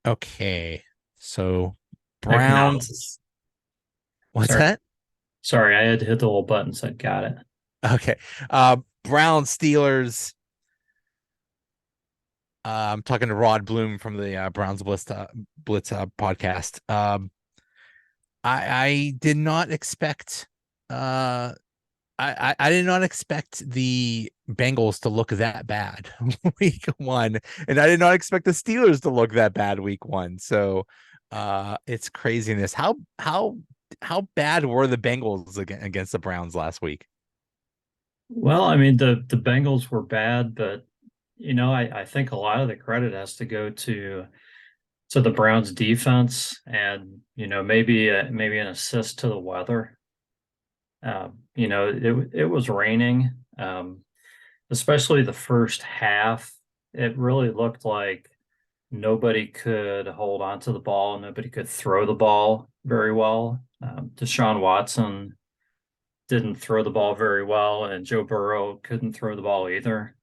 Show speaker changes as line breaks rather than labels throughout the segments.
Okay. So
Acknowledge.
Browns, what's
Sorry.
that?
Sorry, I had to hit the little button, so I got it.
Okay. Browns Steelers. I'm talking to Rod Bluhm from the Browns Blitz podcast. I did not expect uh I did not expect the Bengals to look that bad week one, and I did not expect the Steelers to look that bad week one. So it's craziness. How bad were the Bengals against the Browns last week?
Well, I mean, the Bengals were bad, but I think a lot of the credit has to go to the Browns defense and maybe an assist to the weather. It was raining, especially the first half. It really looked like nobody could hold on to the ball, nobody could throw the ball very well. Deshaun Watson didn't throw the ball very well, and Joe Burrow couldn't throw the ball either.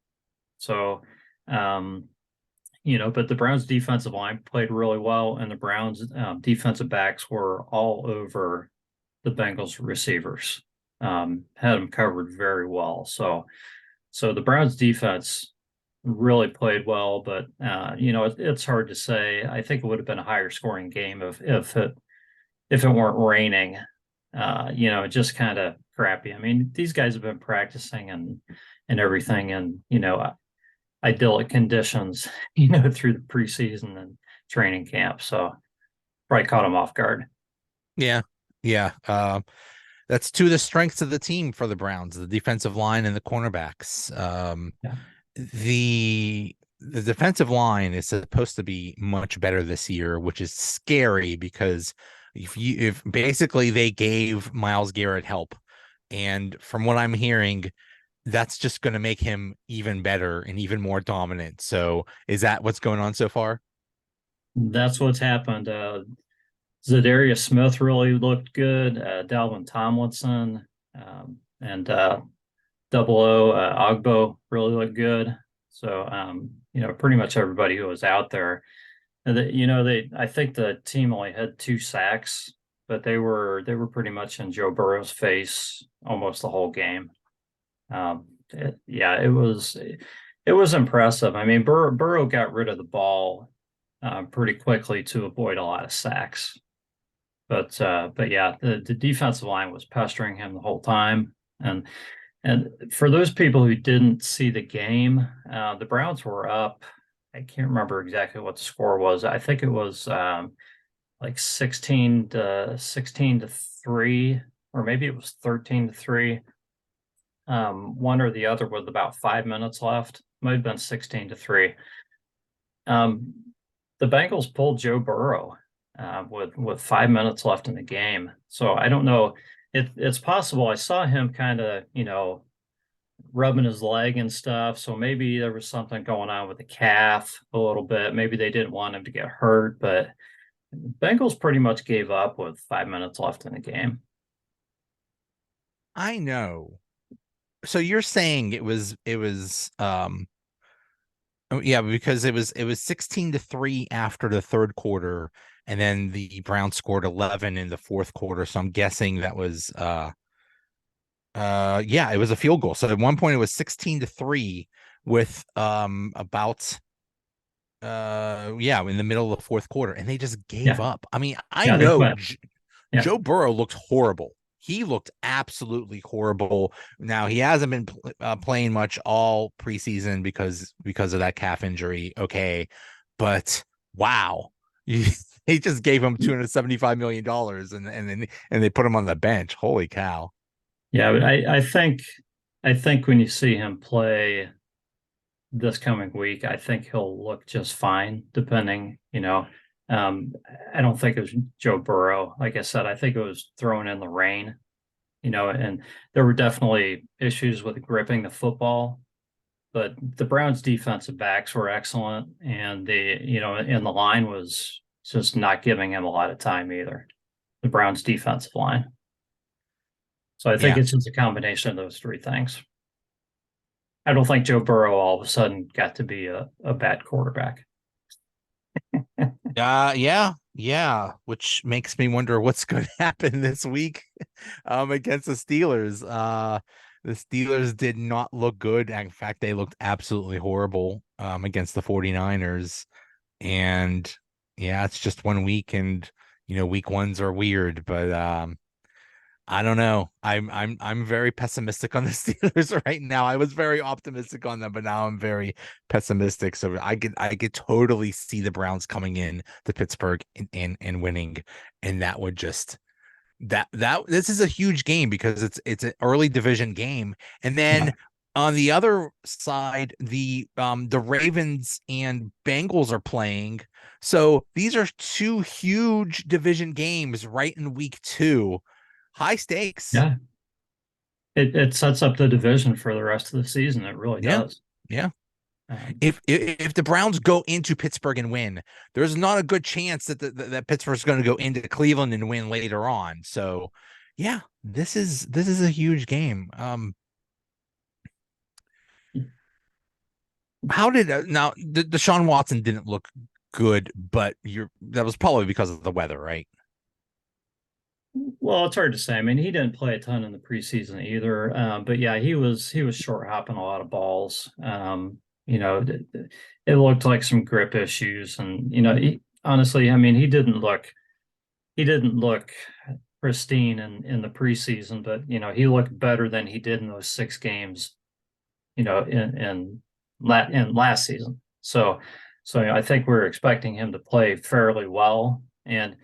So, um, but the Browns defensive line played really well, and the Browns defensive backs were all over the Bengals receivers, had them covered very well. So the Browns defense really played well, but it's hard to say. I think it would have been a higher scoring game if it weren't raining. Just kind of crappy. I mean, these guys have been practicing and everything, and idyllic conditions, through the preseason and training camp. So probably caught them off guard.
Yeah, yeah. That's two of the strengths of the team for the Browns, the defensive line and the cornerbacks.
Yeah.
The defensive line is supposed to be much better this year, which is scary because if basically they gave Myles Garrett help, and from what I'm hearing, that's just going to make him even better and even more dominant. So, is that what's going on so far?
That's what's happened. Zadarius Smith really looked good. Dalvin Tomlinson and Double O Ogbo really looked good. So pretty much everybody who was out there. And I think the team only had 2 sacks, but they were pretty much in Joe Burrow's face almost the whole game. Yeah, it was impressive. I mean, Burrow got rid of the ball pretty quickly to avoid a lot of sacks. But yeah, the defensive line was pestering him the whole time. And for those people who didn't see the game, the Browns were up. I can't remember exactly what the score was. I think it was like 16-3, or maybe it was 13-3. One or the other with about 5 minutes left. Might have been 16-3. Um, the Bengals pulled Joe Burrow with 5 minutes left in the game. So I don't know. It's possible. I saw him kind of, rubbing his leg and stuff. So maybe there was something going on with the calf a little bit. Maybe they didn't want him to get hurt, but Bengals pretty much gave up with 5 minutes left in the game.
I know. So you're saying it was yeah, because it was 16-3 after the third quarter, and then the Browns scored 11 in the fourth quarter. So I'm guessing that was yeah, it was a field goal. So at one point it was 16-3 with about yeah, in the middle of the fourth quarter, and they just gave
Yeah.
up. I mean, I
Yeah, they
know
quit. Yeah.
Joe Burrow looked horrible. He looked absolutely horrible. Now he hasn't been playing much all preseason because of that calf injury. Okay, but wow, they just gave him $275 million, and they put him on the bench. Holy cow!
Yeah, but I think when you see him play this coming week, I think he'll look just fine, depending. Um, I don't think it was Joe Burrow. Like I said, I think it was thrown in the rain, and there were definitely issues with gripping the football, but the Browns defensive backs were excellent, and the line was just not giving him a lot of time either. The Browns defensive line. So I think
Yeah,
it's just a combination of those three things. I don't think Joe Burrow all of a sudden got to be a bad quarterback.
Yeah. Which makes me wonder what's going to happen this week against the Steelers. The Steelers did not look good. In fact, they looked absolutely horrible against the 49ers. And yeah, it's just 1 week, and week ones are weird, but I don't know. I'm very pessimistic on the Steelers right now. I was very optimistic on them, but now I'm very pessimistic. So I could totally see the Browns coming in to Pittsburgh and winning, and that would just that this is a huge game because it's an early division game. And then
Yeah.
on the other side, the Ravens and Bengals are playing. So these are two huge division games right in week two. High stakes.
Yeah. It sets up the division for the rest of the season. It really
Yeah.
does.
Yeah.
Um,
If the Browns go into Pittsburgh and win, there's not a good chance that Pittsburgh's going to go into Cleveland and win later on. So, yeah, this is a huge game. How did now Deshaun Watson didn't look good, but that was probably because of the weather, right?
well, it's hard to say. I mean, he didn't play a ton in the preseason either. But yeah, he was short hopping a lot of balls. It looked like some grip issues, and honestly, I mean, he didn't look pristine in the preseason, but he looked better than he did in those 6 games, in last season. So I think we're expecting him to play fairly well, and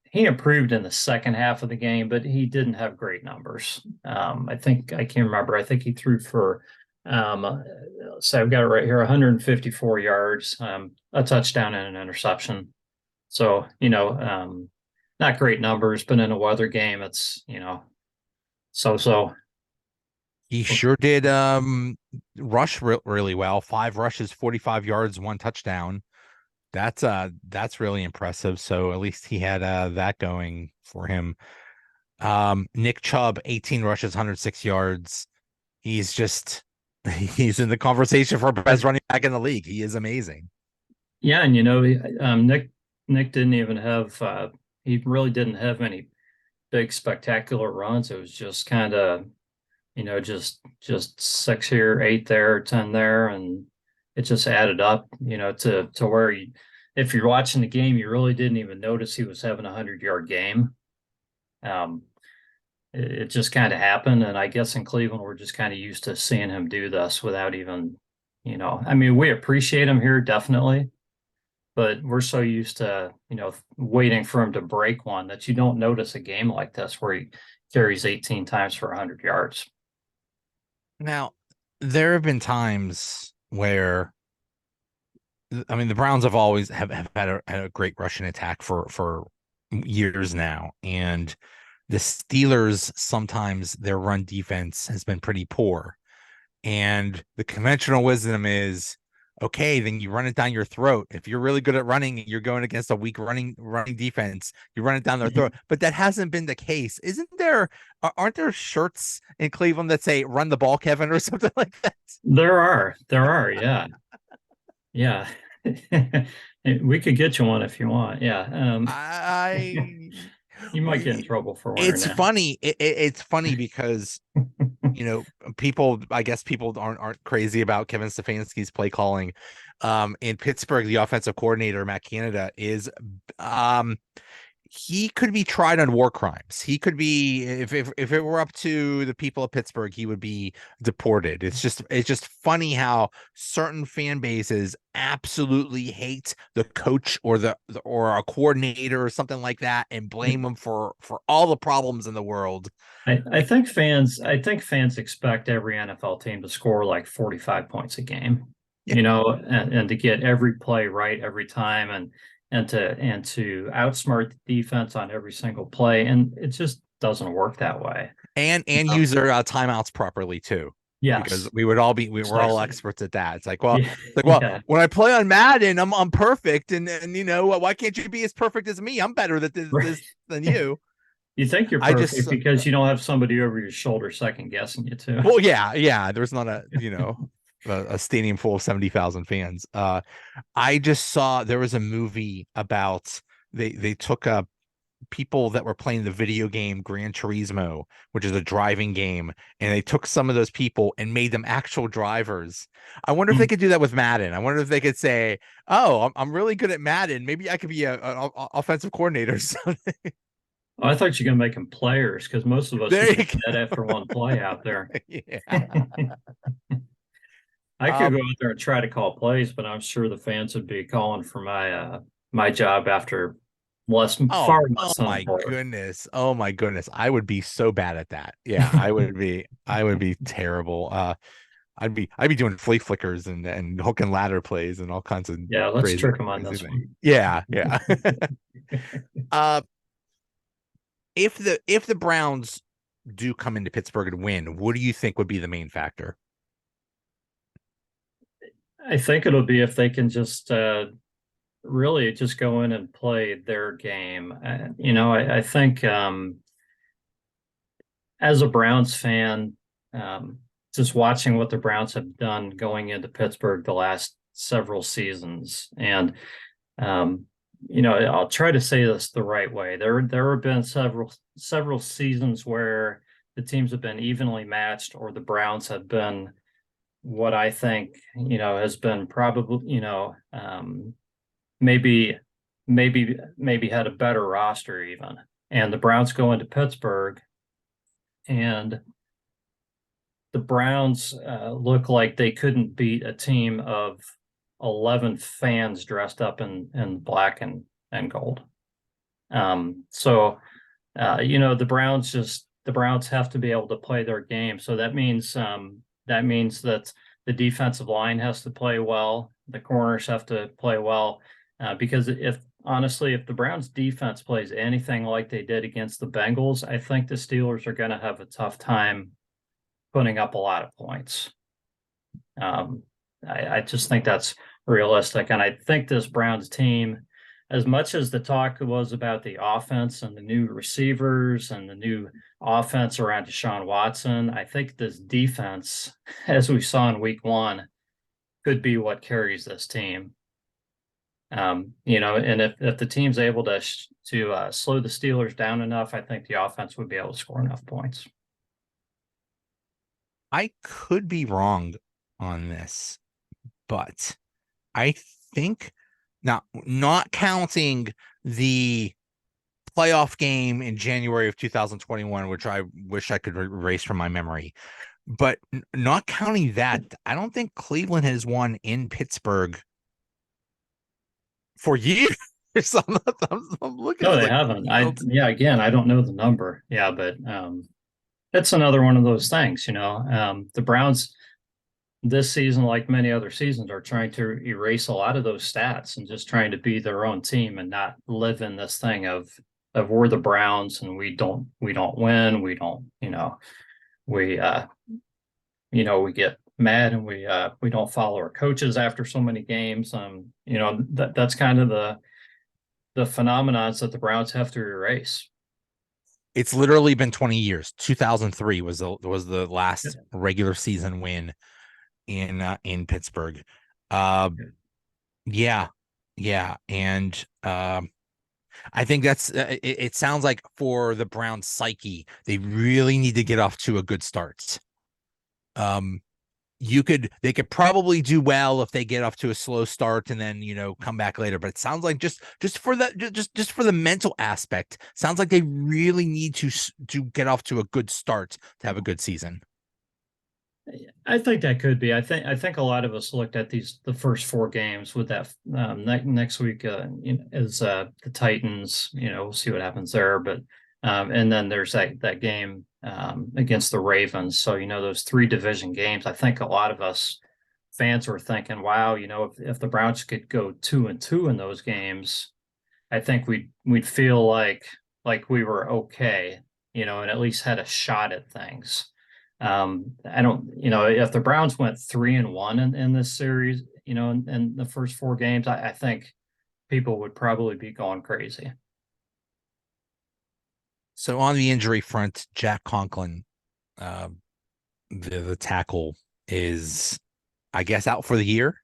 he improved in the second half of the game, but he didn't have great numbers. I think I can't remember. I think he threw for so I've got it right here, 154 yards, a touchdown and an interception. So, not great numbers, but in a weather game, it's, so.
He sure did rush really well. 5 rushes, 45 yards, 1 touchdown. That's really impressive. So at least he had that going for him. Nick Chubb, 18 rushes, 106 yards. He's just he's in the conversation for best running back in the league. He is amazing.
Yeah, and Nick didn't even have he really didn't have any big spectacular runs. It was just kind of just 6 here, 8 there, 10 there, and it just added up, to where if you're watching the game, you really didn't even notice he was having a 100-yard game. Um, it just kind of happened, and I guess in Cleveland we're just kind of used to seeing him do this without even, I mean, we appreciate him here definitely, but we're so used to waiting for him to break one that you don't notice a game like this where he carries 18 times for 100 yards.
Now, there have been times where I mean the Browns have always have had a great rushing attack for years now, and the Steelers sometimes their run defense has been pretty poor. And the conventional wisdom is, okay, then you run it down your throat. If you're really good at running, you're going against a weak running defense. You run it down their throat. But that hasn't been the case. Isn't there? Aren't there shirts in Cleveland that say "Run the ball, Kevin" or something like that?
There are, yeah, yeah. We could get you one if you want. Yeah.
I
You might get in trouble for wearing
it's
that.
funny. It's funny because I guess people aren't crazy about Kevin Stefanski's play calling. In Pittsburgh, the offensive coordinator, Matt Canada, is he could be tried on war crimes. He could be, if it were up to the people of Pittsburgh, he would be deported. It's just funny how certain fan bases absolutely hate the coach or a coordinator or something like that and blame him for all the problems in the world.
I think fans expect every NFL team to score like 45 points a game,
Yeah.
and to get every play right every time, and to outsmart the defense on every single play, and it just doesn't work that way.
And
Uh,
use their timeouts properly too, because
yes,
we're all
precisely.
experts at that.
Yeah,
It's like, well,
yeah,
when I play on Madden, I'm perfect, and why can't you be as perfect as me? I'm better at
right.
than you.
You think you're
I just
perfect because you don't have somebody over your shoulder second guessing you too.
Well, yeah, there's not a stadium full of 70,000 fans. I just saw there was a movie about they took people that were playing the video game Gran Turismo, which is a driving game, and they took some of those people and made them actual drivers. I wonder if they could do that with Madden. I wonder if they could say, "Oh, I'm really good at Madden. Maybe I could be a offensive coordinator." Or something.
Oh, I thought you were gonna make them players because most of us
There
would
you
be dead after one play out there.
go. Yeah.
I could go
Um,
out there and try to call plays, but I'm sure the fans would be calling for my job after far
oh
less than a
my
quarter.
goodness. Oh my goodness. I would be so bad at that. Yeah, I would be terrible. I'd be doing flea flickers and hook and ladder plays and all kinds of
Yeah, let's
crazy
trick them on
crazy
this
things.
one.
Yeah, yeah. uh if the Browns do come into Pittsburgh and win, what do you think would be the main factor?
I think it'll be if they can just really just go in and play their game. I think as a Browns fan, um, just watching what the Browns have done going into Pittsburgh the last several seasons, and um, I'll try to say this the right way. There have been several seasons where the teams have been evenly matched, or the Browns have been what I think has been probably maybe maybe had a better roster even. And the Browns go into Pittsburgh, and the Browns look like they couldn't beat a team of 11 fans dressed up in black and gold. The Browns have to be able to play their game. So that means that the defensive line has to play well, the corners have to play well, because if the Browns defense plays anything like they did against the Bengals, I think the Steelers are going to have a tough time putting up a lot of points. Um, I just think that's realistic. And I think this Browns team, as much as the talk was about the offense and the new receivers and the new offense around Deshaun Watson, I think this defense, as we saw in week one, could be what carries this team. And if the team's able to slow the Steelers down enough, I think the offense would be able to score enough points.
I could be wrong on this, but I think now, not counting the playoff game in January of 2021, which I wish I could erase from my memory, but not counting that, I don't think Cleveland has won in Pittsburgh for years. I'm looking
No,
at
they
like
haven't.
Field.
Again, I don't know the number. Yeah, but it's another one of those things. The Browns this season, like many other seasons, are trying to erase a lot of those stats and just trying to be their own team and not live in this thing of we're the Browns and we don't win, we we get mad and we don't follow our coaches after so many games. That's kind of the phenomenons that the Browns have to erase.
It's literally been 20 years. 2003 was the last regular season win in Pittsburgh. Yeah, yeah, and I think that's it sounds like for the Browns psyche, they really need to get off to a good start. Um, they could probably do well if they get off to a slow start and then come back later. But it sounds like just for the mental aspect, sounds like they really need to get off to a good start to have a good season.
I think that could be. I think a lot of us looked at the first four games with that next week is the Titans. We'll see what happens there, but and then there's that game against the Ravens. So those three division games. I think a lot of us fans were thinking, wow, if the Browns could go 2-2 in those games, I think we'd feel like we were okay, and at least had a shot at things. I don't, if the Browns went 3-1 in this series, in the first four games, I think people would probably be going crazy.
So on the injury front, Jack Conklin, uh, the tackle is I guess out for the year.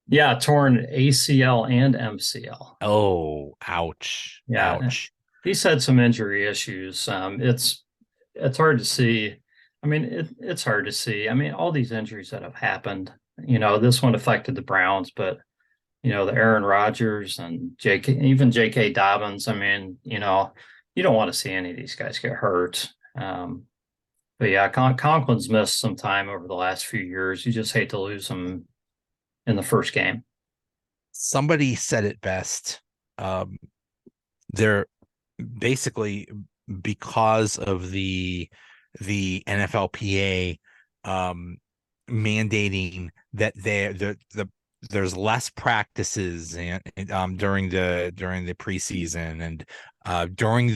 Yeah, torn ACL and MCL.
Oh, ouch,
Yeah,
ouch.
he's had some injury issues. It's hard to see. I mean, it's hard to see. I mean, all these injuries that have happened, this one affected the Browns, but the Aaron Rodgers and even J.K. Dobbins. I mean, you don't want to see any of these guys get hurt. But yeah, Conklin's missed some time over the last few years. You just hate to lose him in the first game.
Somebody said it best. They're basically, because of the NFLPA mandating that there's less practices and during the preseason, and during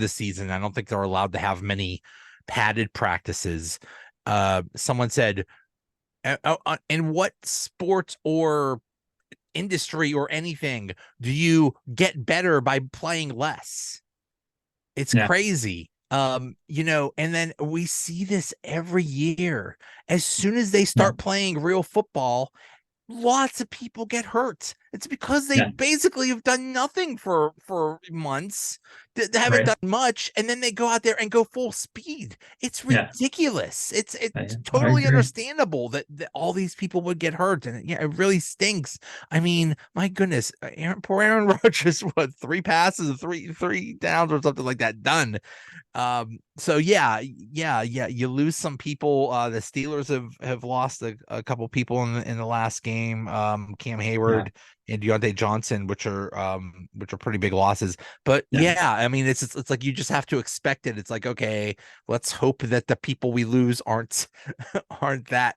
the season. I don't think they're allowed to have many padded practices. Someone said, in what sports or industry or anything do you get better by playing less? It's
Yeah,
crazy. And then we see this every year. As soon as they
yeah,
start playing real football, lots of people get hurt. It's because they
yeah,
basically have done nothing for months. They haven't
right.
done much, and then they go out there and go full speed. It's
Yeah,
ridiculous. It's
I
totally
agree.
understandable that all these people would get hurt, and yeah, it really stinks. I mean, my goodness, poor Aaron Rodgers, what, three passes, three downs or something like that done. So yeah, you lose some people. The Steelers have lost a couple people in the last game. Cam
Yeah,
Hayward and Deontay Johnson, which are pretty big losses. But
yeah.
yeah, I mean, it's like you just have to expect it. It's like, okay, let's hope that the people we lose aren't aren't that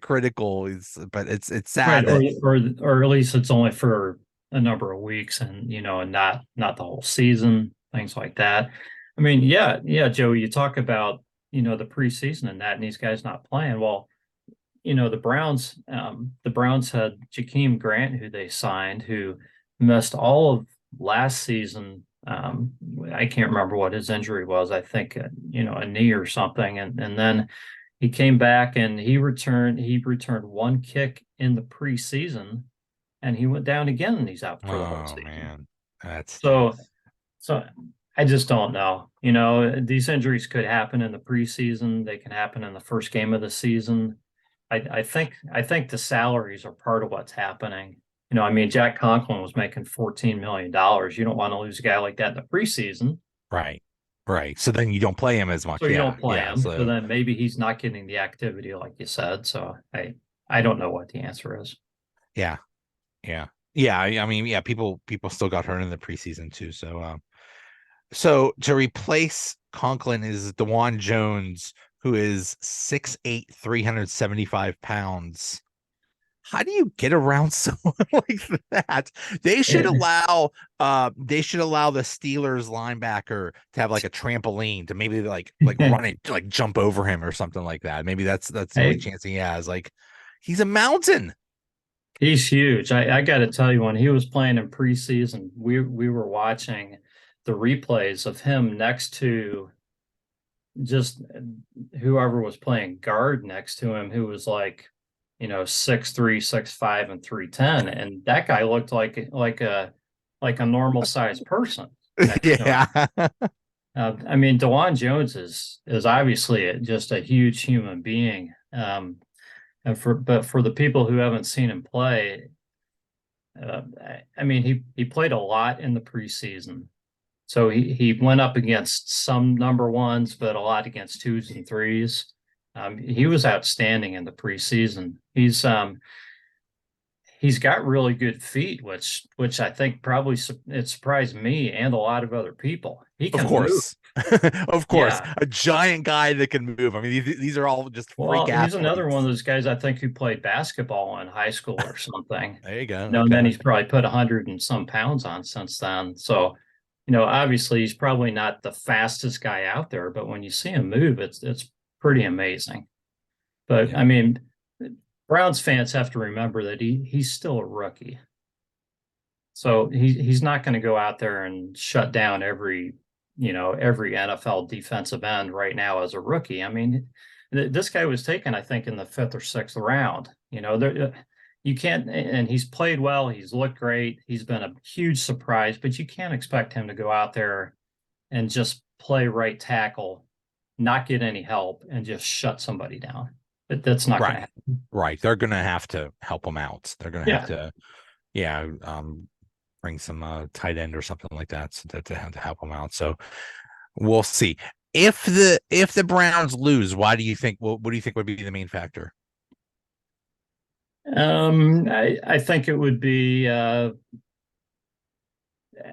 critical. But it's
Right,
sad
or
that
or at least it's only for a number of weeks, and not the whole season, things like that. I mean, yeah, Joey, you talk about the preseason and that, and these guys not playing. Well, the Browns had Jakeem Grant, who they signed, who missed all of last season. I can't remember what his injury was. I think a knee or something, and then he came back and he returned one kick in the preseason, and he went down again, and he's out for the whole
oh
season.
man, that
So
stinks.
so I just don't know. These injuries could happen in the preseason. They can happen in the first game of the season. I think the salaries are part of what's happening. I mean, Jack Conklin was making $14 million. You don't want to lose a guy like that in the preseason.
Right. Right. So then you don't play him as
So
much.
you
Yeah.
don't play
Yeah.
him. So
So
then maybe he's not getting the activity like you said. So I don't know what the answer is.
yeah. Yeah. Yeah. I mean, yeah, people still got hurt in the preseason too. So to replace Conklin is Dewan Jones, who is 6'8", 375 pounds. How do you get around someone like that? They should allow the Steelers linebacker to have like a trampoline to maybe like run it, like jump over him or something like that. Maybe that's the only
Hey,
chance he has. Like, he's a mountain.
he's huge. I got to tell you, when he was playing in preseason, we were watching the replays of him next to just whoever was playing guard next to him, who was like, 6'3", 6'5", and 310, and that guy looked like a normal sized person next to him.
Yeah.
I mean, Dewan Jones is obviously just a huge human being. But for the people who haven't seen him play, I mean, he played a lot in the preseason. So he went up against some number ones, but a lot against twos and threes. He was outstanding in the preseason. He's got really good feet, which I think probably it surprised me and a lot of other people. He
Of
can move.
course. Of course.
Yeah.
A giant guy that can move. I mean, these are all just freak
Well, he's another one of
athletes.
those guys I think who played basketball in high school or something.
There you go.
And then
Okay.
he's probably put 100 and some pounds on since then. So, obviously he's probably not the fastest guy out there, but when you see him move, it's pretty amazing. But
Yeah.
I mean, Browns fans have to remember that he's still a rookie. So he's not going to go out there and shut down every NFL defensive end right now as a rookie. I mean, this guy was taken, I think, in the 5th or 6th round. You can't, and he's played well. He's looked great. He's been a huge surprise, but you can't expect him to go out there and just play right tackle, not get any help, and just shut somebody down. That's not going to
Right.
happen.
Right. They're going to have to help him out. They're going to have
Yeah.
to, bring some tight end or something like that so that to have to help him out. So we'll see. If the Browns lose, why do you think? What do you think would be the main factor?
I think it would be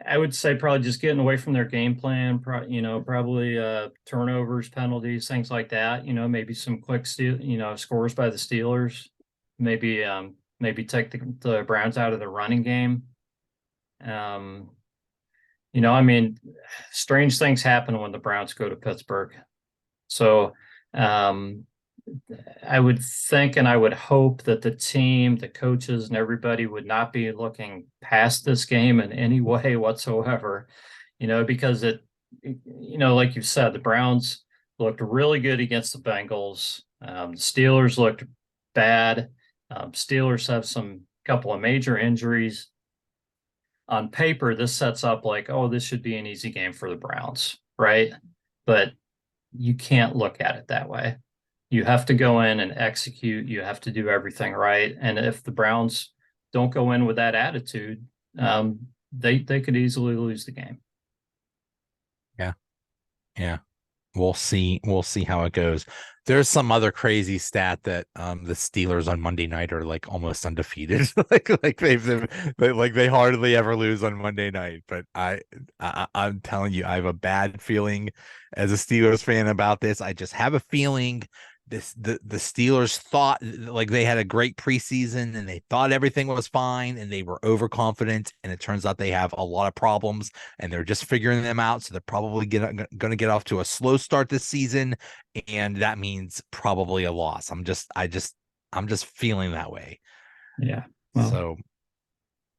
I would say probably just getting away from their game plan, probably turnovers, penalties, things like that. Maybe some quick scores by the Steelers. Maybe take the Browns out of the running game. Um, I mean, strange things happen when the Browns go to Pittsburgh. So um, I would think and I would hope that the team, the coaches, and everybody would not be looking past this game in any way whatsoever, because like you said, the Browns looked really good against the Bengals. The Steelers looked bad. Steelers have some couple of major injuries. On paper, this sets up like, oh, this should be an easy game for the Browns, right? But you can't look at it that way. You have to go in and execute. You have to do everything right. And if the Browns don't go in with that attitude, they could easily lose the game.
Yeah. Yeah. We'll see. We'll see how it goes. There's some other crazy stat that the Steelers on Monday night are like almost undefeated. They hardly ever lose on Monday night. But I'm telling you, I have a bad feeling as a Steelers fan about this. I just have a feeling the Steelers thought like they had a great preseason and they thought everything was fine and they were overconfident, and it turns out they have a lot of problems and they're just figuring them out. So they're probably going to get off to a slow start this season, and that means probably a loss. I'm just feeling that way.
Yeah. Well,
So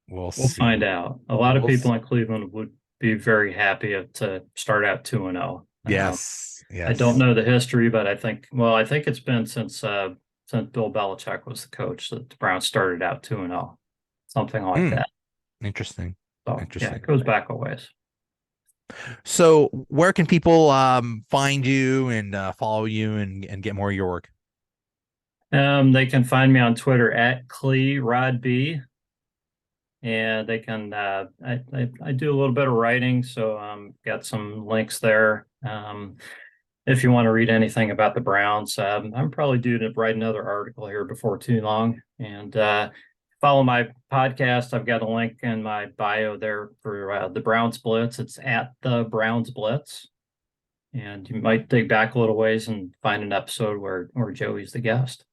we'll
we'll
see.
find out. A lot of people in Cleveland would be very happy to start out 2-0.
Yes.
I don't
Yes.
know the history, but I think it's been since Bill Belichick was the coach that the Browns started out 2-0, something like that.
Interesting.
So yeah,
Interesting.
it goes back a ways.
So where can people find you and follow you and get more of your work?
They can find me on Twitter at CleRodB, and they can I do a little bit of writing, so got some links there. If you want to read anything about the Browns, I'm probably due to write another article here before too long. And follow my podcast. I've got a link in my bio there for the Browns Blitz. It's at the Browns Blitz. And you might dig back a little ways and find an episode where Joey's the guest.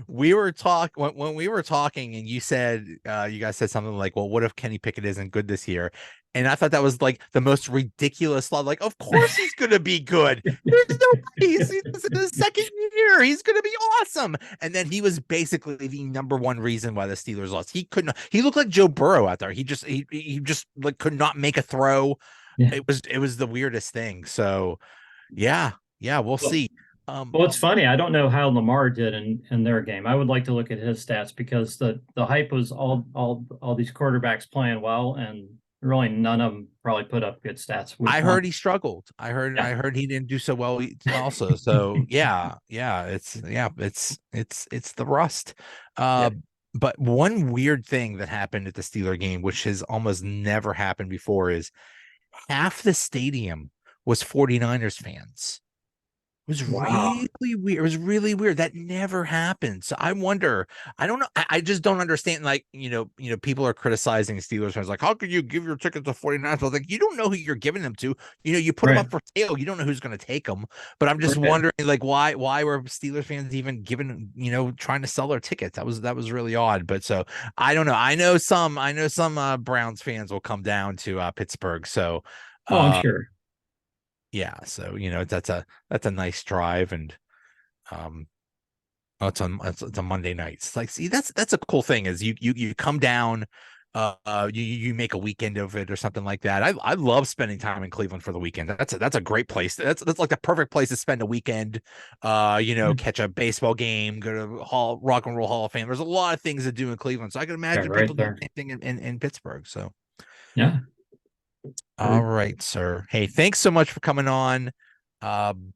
We were when we were talking and you said you guys said something like, well, what if Kenny Pickett isn't good this year? And I thought that was like the most ridiculous thought. Like, of course he's gonna be good. There's no he's in his second year. He's gonna be awesome. And then he was basically the number one reason why the Steelers lost. He looked like Joe Burrow out there. He just like could not make a throw.
Yeah.
It was the weirdest thing. So yeah, we'll see.
Well, it's funny. I don't know how Lamar did in their game. I would like to look at his stats because the hype was all these quarterbacks playing well, and really none of them probably put up good stats.
I heard he struggled. I
Yeah.
heard he didn't do so well also. So it's the rust.
Yeah.
But one weird thing that happened at the Steeler game, which has almost never happened before, is half the stadium was 49ers fans. It was
Wow.
really weird. It was really weird. That never happened. So I wonder, I don't know. I just don't understand. Like, people are criticizing Steelers fans. Like, how could you give your tickets to 49ers? I was like, you don't know who you're giving them to. You put them
Right.
up for sale. You don't know who's going to take them. But I'm just
Right.
wondering, like, why were Steelers fans even giving, trying to sell their tickets? That was really odd. But so I don't know. I know some Browns fans will come down to Pittsburgh. So,
Oh, I'm
uh,
sure.
yeah. So, that's a nice drive. And, um, oh, it's a Monday night. It's like, see, that's a cool thing is you come down you make a weekend of it or something like that. I love spending time in Cleveland for the weekend. That's a great place. That's like the perfect place to spend a weekend. Catch a baseball game, go to Rock and Roll Hall of Fame. There's a lot of things to do in Cleveland, so I can
Yeah,
imagine
right
people do the
there.
same thing in Pittsburgh. So,
Yeah,
all
very
right, sir. Hey, thanks so much for coming on. Um,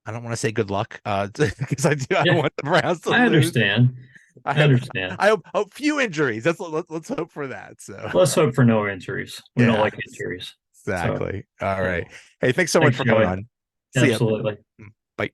I don't want to say good luck, because I do. I don't
yeah.
want the Browns to
I
lose.
understand.
I
I
hope
understand.
I hope few injuries. Let's hope for that. So
Let's hope for no injuries. We don't
yeah,
like injuries. So
exactly. All
yeah.
right. Hey, thanks so much
Thanks,
for coming
Joey.
on. See ya.
Absolutely.
Bye.